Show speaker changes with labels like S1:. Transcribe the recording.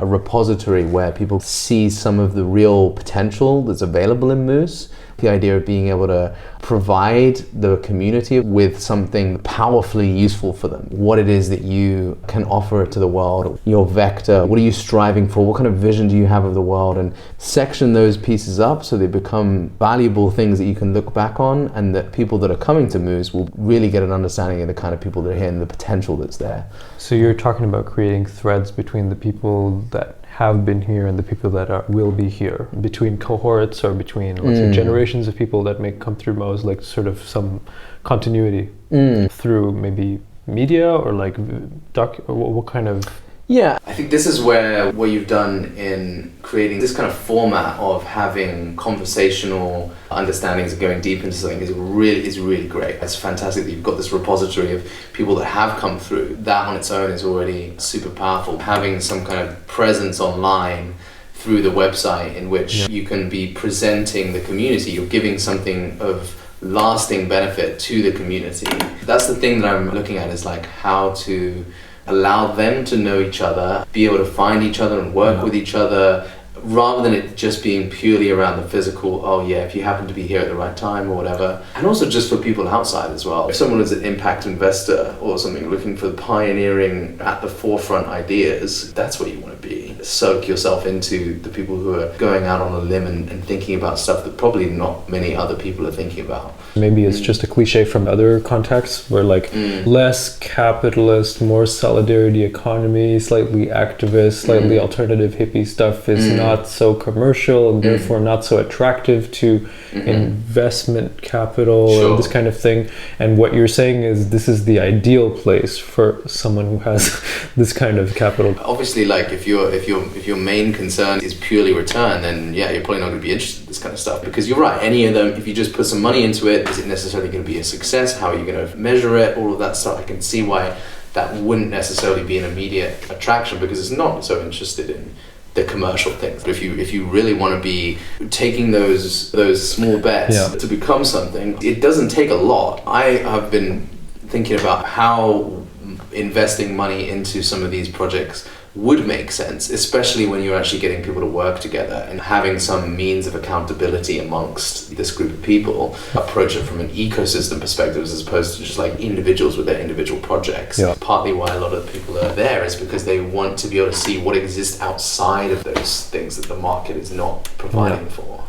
S1: a repository where people see some of the real potential that's available in Moose. The idea of being able to provide the community with something powerfully useful for them. What it is that you can offer to the world, your vector, what are you striving for, what kind of vision do you have of the world, and section those pieces up so they become valuable things that you can look back on, and that people that are coming to Moose will really get an understanding of the kind of people that are here and the potential that's there.
S2: So you're talking about creating threads between the people that have been here and the people that will be here, between cohorts or between let's say generations of people that may come through Moose, like sort of some continuity through maybe media or like what kind of...
S1: Yeah, I think this is where what you've done in creating this kind of format of having conversational understandings and going deep into something is really great. It's fantastic that you've got this repository of people that have come through. That on its own is already super powerful. Having some kind of presence online through the website in which you can be presenting the community, you're giving something of lasting benefit to the community. That's the thing that I'm looking at, is like how to allow them to know each other, be able to find each other and work with each other, rather than it just being purely around the physical, oh yeah, if you happen to be here at the right time or whatever. And also just for people outside as well. If someone is an impact investor or something looking for pioneering at the forefront ideas, that's what you want to be. Soak yourself into the people who are going out on a limb and thinking about stuff that probably not many other people are thinking about.
S2: Maybe it's just a cliche from other contexts where like less capitalist, more solidarity economy, slightly activist, slightly alternative hippie stuff is not so commercial and therefore not so attractive to investment capital and this kind of thing. And what you're saying is this is the ideal place for someone who has this kind of capital.
S1: Obviously, like if your main concern is purely return, then yeah, you're probably not going to be interested in this kind of stuff, because you're right, any of them, if you just put some money into it, is it necessarily going to be a success? How are you going to measure it? All of that stuff. I can see why that wouldn't necessarily be an immediate attraction, because it's not so interested in the commercial things. But if you really want to be taking those small bets to become something, it doesn't take a lot. I have been thinking about how investing money into some of these projects would make sense, especially when you're actually getting people to work together and having some means of accountability amongst this group of people. Approach it from an ecosystem perspective as opposed to just like individuals with their individual projects. Partly why a lot of people are there is because they want to be able to see what exists outside of those things that the market is not providing for.